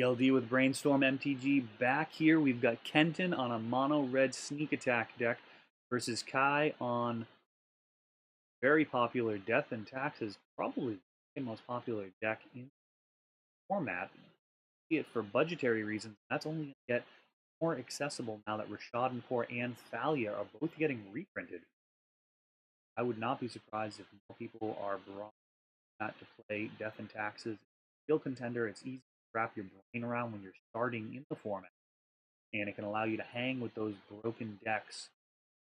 ELD with Brainstorm MTG back here. We've got Kenton on a mono red sneak attack deck versus Kai on very popular Death and Taxes, probably the most popular deck in the format. See it for budgetary reasons. That's only going to get more accessible now that Rashad and Core and Thalia are both getting reprinted. I would not be surprised if more people are brought that to play Death and Taxes. Skill contender, it's easy to wrap your brain around when you're starting in the format, and it can allow you to hang with those broken decks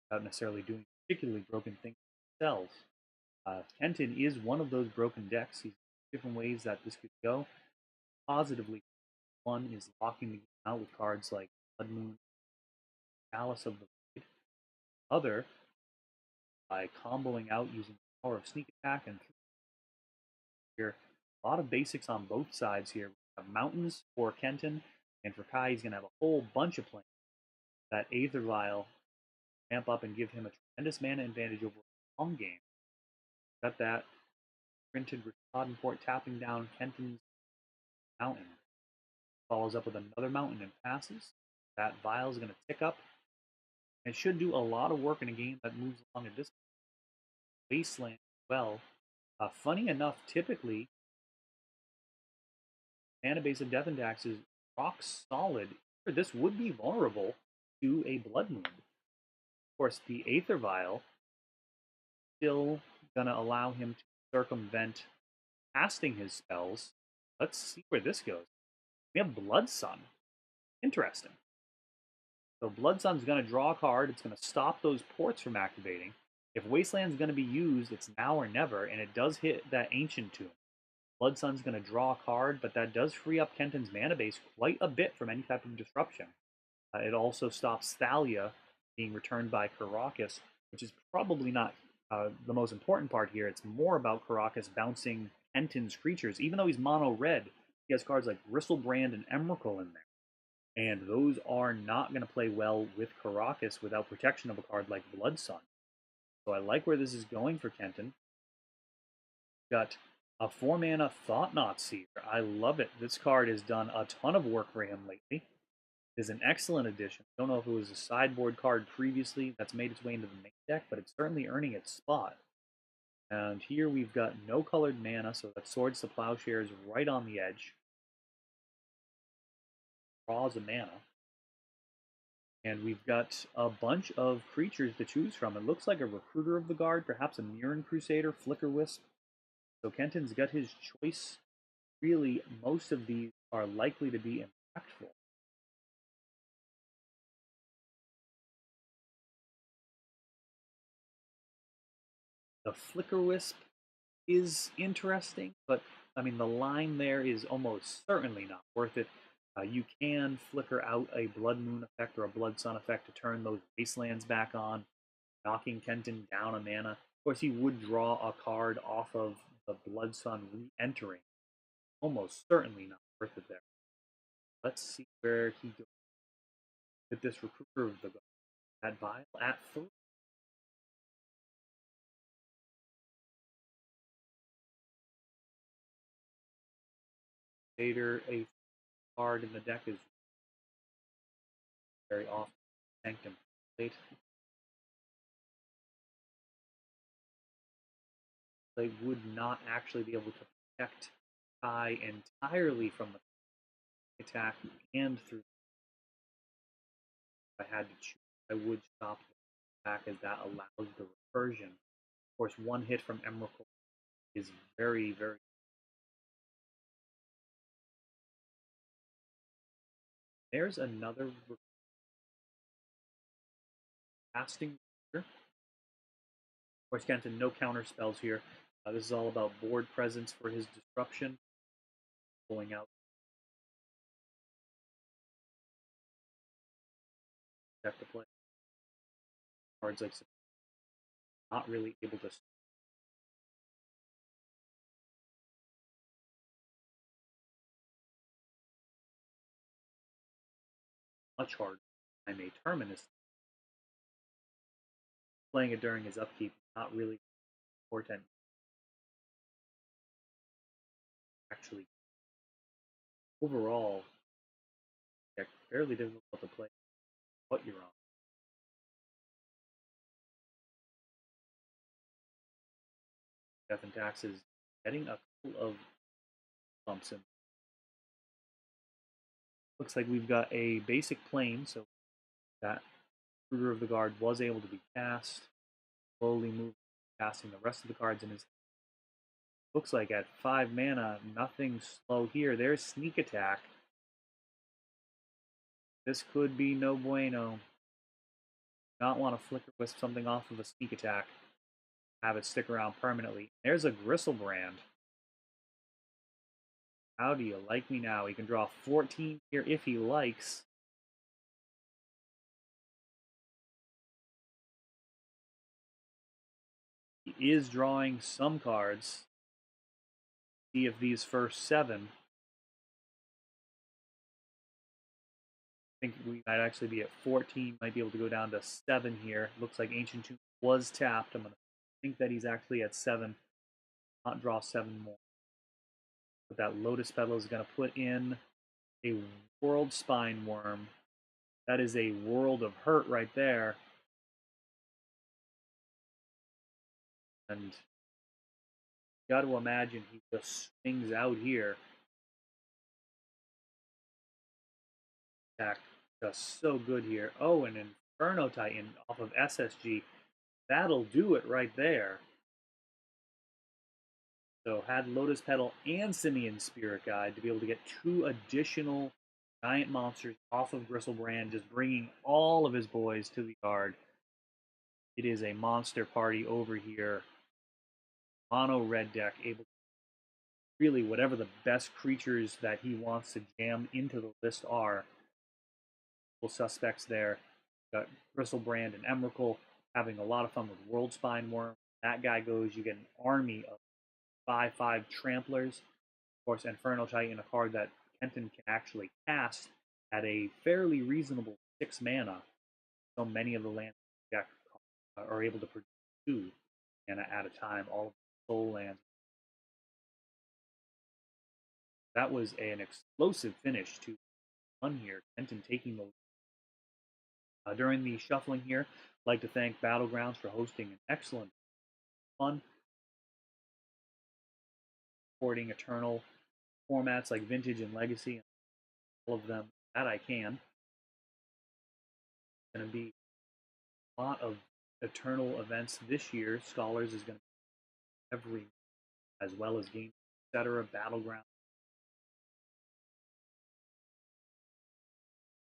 without necessarily doing particularly broken things themselves. Kenton is one of those broken decks. He's different ways that this could go. Positively, one is locking the game out with cards like Blood Moon, Chalice of the Void. Other, by comboing out using the power of sneak attack and here. A lot of basics on both sides here. We have mountains for Kenton, and for Kai, he's going to have a whole bunch of planes. That Aether Vial ramp up and give him a tremendous mana advantage over a long game. Got that printed Rashad and Port tapping down Kenton's mountain. Follows up with another mountain and passes. That Vial is going to tick up. It should do a lot of work in a game that moves along at this Wasteland well. Funny enough, typically, mana base of Death and Tax is rock solid. This would be vulnerable to a Blood Moon. Of course, the Aether Vial still going to allow him to circumvent casting his spells. Let's see where this goes. We have Blood Sun. Interesting. So Blood Sun's going to draw a card. It's going to stop those ports from activating. If Wasteland's going to be used, it's now or never, and it does hit that Ancient Tomb. Blood Sun's going to draw a card, but that does free up Kenton's mana base quite a bit from any type of disruption. It also stops Thalia being returned by Karakas, which is probably not the most important part here. It's more about Karakas bouncing Kenton's creatures. Even though he's mono red, he has cards like Bristlebrand and Emrakul in there. And those are not going to play well with Karakas without protection of a card like Blood Sun. So I like where this is going for Kenton. Got a 4-mana Thought-Knot Seer. I love it. This card has done a ton of work for him lately. It is an excellent addition. I don't know if it was a sideboard card previously that's made its way into the main deck, but it's certainly earning its spot. And here we've got no colored mana, so that Swords to Plowshare is right on the edge. Draws a mana. And we've got a bunch of creatures to choose from. It looks like a Recruiter of the Guard, perhaps a Mirran Crusader, Flicker Wisp. So Kenton's got his choice. Really, most of these are likely to be impactful. The Flicker Wisp is interesting, but I mean, the line there is almost certainly not worth it. You can flicker out a Blood Moon effect or a Blood Sun effect to turn those Wastelands back on, knocking Kenton down a mana. Of course, he would draw a card off of the Blood Sun re-entering. Almost certainly not worth it there. Let's see where he goes with this Recruiter of the Guard. That Vial at 3. Later, a card in the deck is very often Sanctum Plate. They would not actually be able to protect Kai entirely from the attack and through. If I had to choose, I would stop the attack as that allows the recursion. Of course, one hit from Emrakul is very, very. There's another casting. Of course, Kenton, no counter spells here. This is all about board presence for his disruption. Pulling out. Deck to play. Cards like not really able to. Much harder. I'm a Terminus. Playing it during his upkeep, not really important. Actually, overall, yeah, fairly difficult to play what you're on. Death and Taxes getting a couple of bumps in. Looks like we've got a basic plane, so that Ruler of the Guard was able to be cast. Slowly moving, casting the rest of the cards in his. Looks like at 5 mana, nothing slow here. There's Sneak Attack. This could be no bueno. Not want to flicker wisp something off of a Sneak Attack. Have it stick around permanently. There's a Gristlebrand. How do you like me now? He can draw 14 here if he likes. He is drawing some cards. See if these first 7. I think we might actually be at 14. Might be able to go down to 7 here. Looks like Ancient Tomb was tapped. I'm going to think that he's actually at 7. Not draw 7 more. But that Lotus Petal is going to put in a World Spine Worm. That is a World of Hurt right there. And you got to imagine he just swings out here. Attack just so good here. Oh, an Inferno Titan off of SSG. That'll do it right there. So had Lotus Petal and Simian Spirit Guide to be able to get 2 additional giant monsters off of Gristlebrand, just bringing all of his boys to the yard. It is a monster party over here. Mono red deck, able to really whatever the best creatures that he wants to jam into the list are. Suspects there. Got Gristlebrand and Emrakul having a lot of fun with World Spine Worm. That guy goes, you get an army of 5/5 Tramplers. Of course, Inferno Titan, a card that Kenton can actually cast at a fairly reasonable 6 mana. So many of the lands deck are able to produce 2 mana at a time, all of the soul lands. That was an explosive finish to 1 here. Kenton taking the lead. During the shuffling here, I'd like to thank Battlegrounds for hosting an excellent fun, supporting Eternal formats like Vintage and Legacy, and all of them that I can. It's going to be a lot of Eternal events this year. Scholars is going to be every, as well as games, etc. Battleground,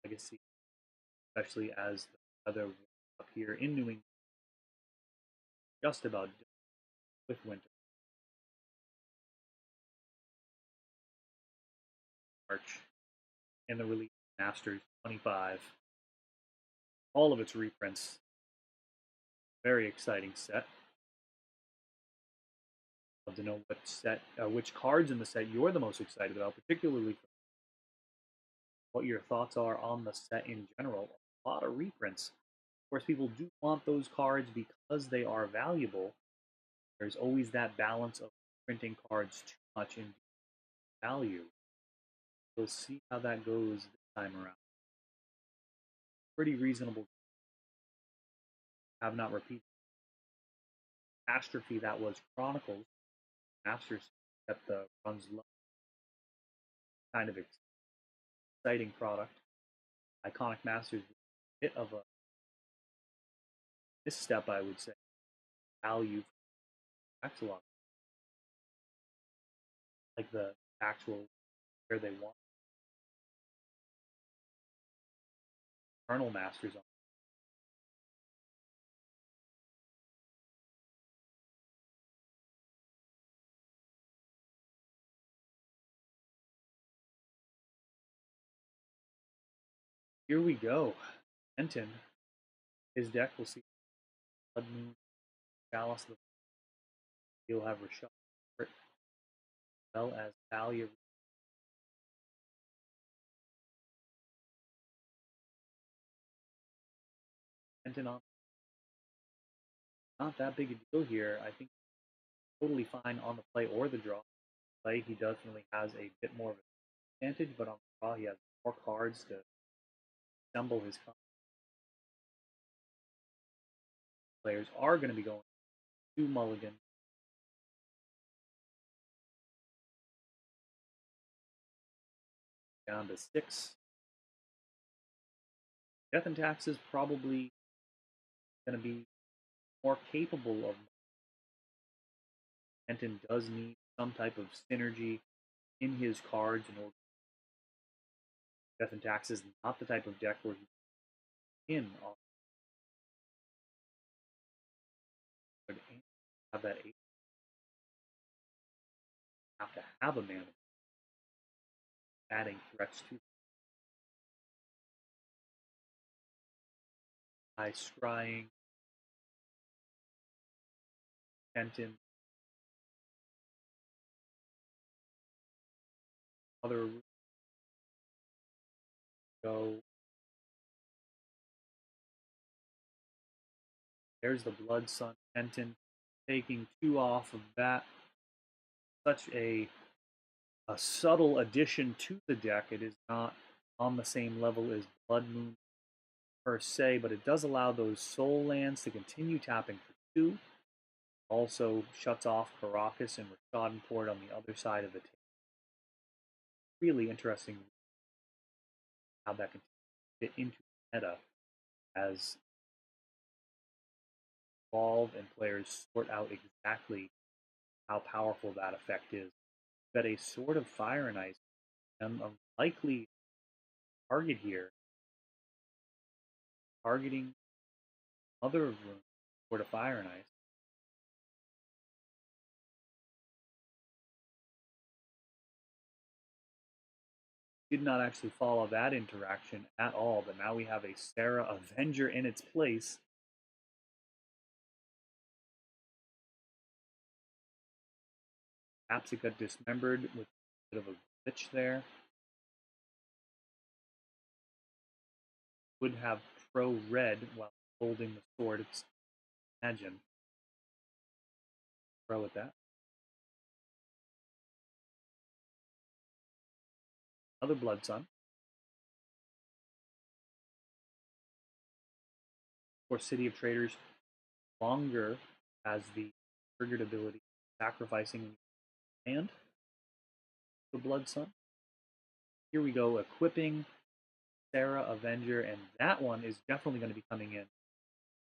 Legacy, especially as the weather up here in New England just about with winter. March and the release of Masters 25. All of its reprints. Very exciting set. Love to know what set, which cards in the set you're the most excited about, particularly what your thoughts are on the set in general. A lot of reprints. Of course, people do want those cards because they are valuable. There's always that balance of printing cards too much in value. We'll see how that goes this time around. Pretty reasonable. Have not repeated. Catastrophe that was Chronicles. Masters kept the runs low. Kind of exciting product. Iconic Masters, a bit of a misstep, I would say. Value Axelot. Like the actual where they want. Eternal Masters on. Here we go. Kenton. His deck will see Blood Moon, Chalice. He'll have Rashad, as well as Talia. Kenton on. Not that big a deal here. I think totally fine on the play or the draw. Play, he definitely has a bit more of advantage, but on the draw he has more cards to assemble his players are going to be going 2 mulligan. Down to 6. Death and Taxes probably going to be more capable of. Kenton does need some type of synergy in his cards in order. Death and Taxes is not the type of deck where he in on have that 8. Have to have a mana adding threats to by scrying Kenton. Other go. There's the Blood Sun Kenton taking 2 off of that. Such a subtle addition to the deck. It is not on the same level as Blood Moon per se, but it does allow those soul lands to continue tapping for 2. Also shuts off Caracas and Rishadenport on the other side of the table. Really interesting how that can fit into the meta as evolve and players sort out exactly how powerful that effect is. Got a Sword of Fire and Ice, and a likely target here, targeting Mother of Runes, Sword of Fire and Ice. Did not actually follow that interaction at all, but now we have a Sarah Avenger in its place. Perhaps it got dismembered with a bit of a glitch there. Would have pro red while holding the sword. It's imagine. Pro with that. Another Blood Sun. Of course, City of Traders longer has the triggered ability sacrificing and the Blood Sun. Here we go, equipping Sarah Avenger, and that one is definitely going to be coming in.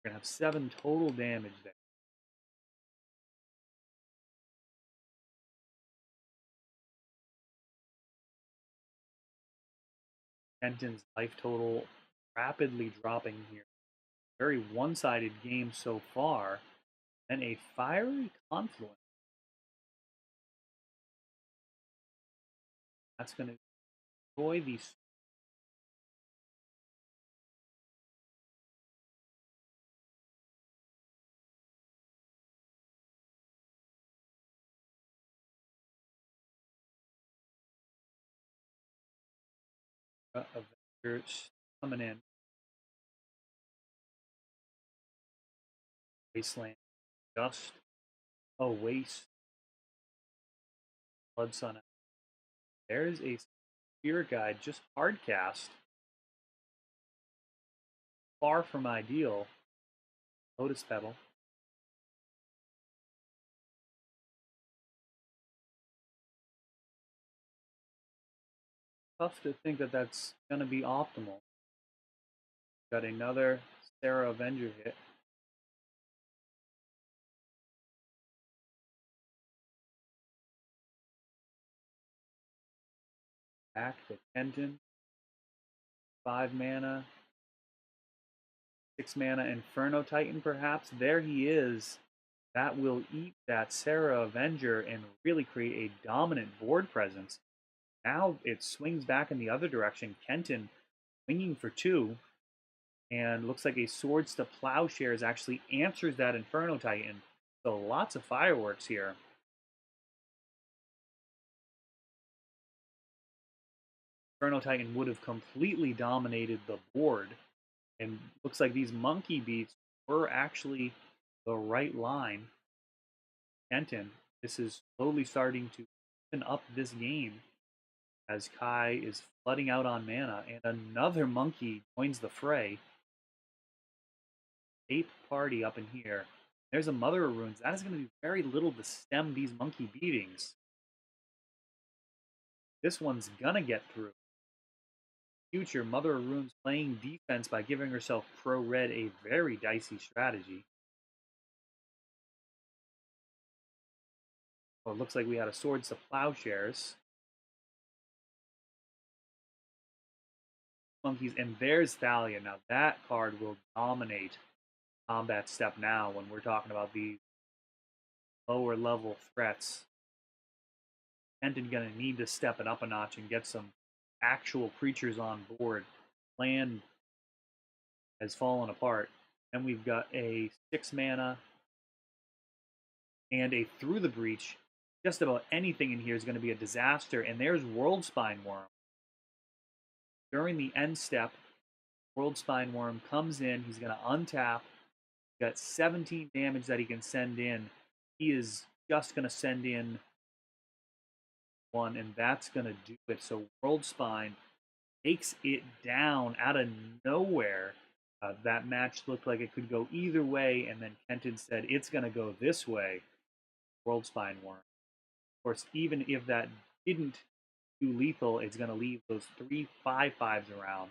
We're going to have 7 total damage there. Kenton's life total rapidly dropping here. Very one-sided game so far. And a Fiery Confluence. That's going to destroy the Avengers coming in. Wasteland. Just a waste. Blood Sun. There's a Spirit Guide, just hard cast. Far from ideal. Lotus Petal. Tough to think that that's going to be optimal. Got another Sarah Avenger hit. Back to Kenton. 5 mana. 6 mana Inferno Titan, perhaps. There he is. That will eat that Sarah Avenger and really create a dominant board presence. Now it swings back in the other direction. Kenton swinging for 2. And looks like a Swords to Plowshares actually answers that Inferno Titan. So lots of fireworks here. Inferno Titan would have completely dominated the board. And looks like these monkey beats were actually the right line. Kenton, this is slowly starting to open up this game as Kai is flooding out on mana, and another monkey joins the fray. 8th party up in here. There's a Mother of Runes. That is going to do very little to stem these monkey beatings. This one's going to get through. Future, Mother of Runes playing defense by giving herself pro-red a very dicey strategy. Oh, it looks like we had a Swords to Plowshares. Monkeys, and there's Thalia. Now that card will dominate combat step now when we're talking about these lower level threats. Kenton going to need to step it up a notch and get some actual creatures on board. Land has fallen apart. And we've got a 6 mana and a Through the Breach. Just about anything in here is going to be a disaster. And there's Worldspine Worm. During the end step, Worldspine Worm comes in. He's going to untap. He's got 17 damage that he can send in. He is just going to send in one, and that's going to do it. So Worldspine takes it down out of nowhere. That match looked like it could go either way, and then Kenton said it's going to go this way. Worldspine Worm. Of course, even if that didn't do lethal, it's going to leave those 3 5/5s around.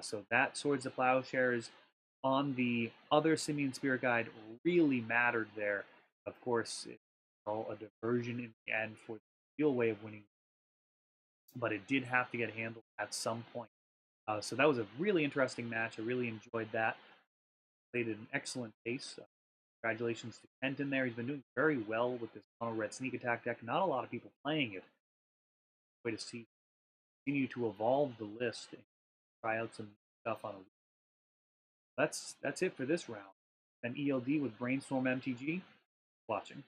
So that Swords to Plowshares on the other Simian Spirit Guide really mattered there. Of course, it's all a diversion in the end for the real way of winning, but it did have to get handled at some point. So that was a really interesting match. I really enjoyed that. Played at an excellent pace. Congratulations to Kenton there. He's been doing very well with this mono red sneak attack deck. Not a lot of people playing it. Way to see continue to evolve the list and try out some stuff on a. That's it for this round. And ELD with Brainstorm MTG. Watching.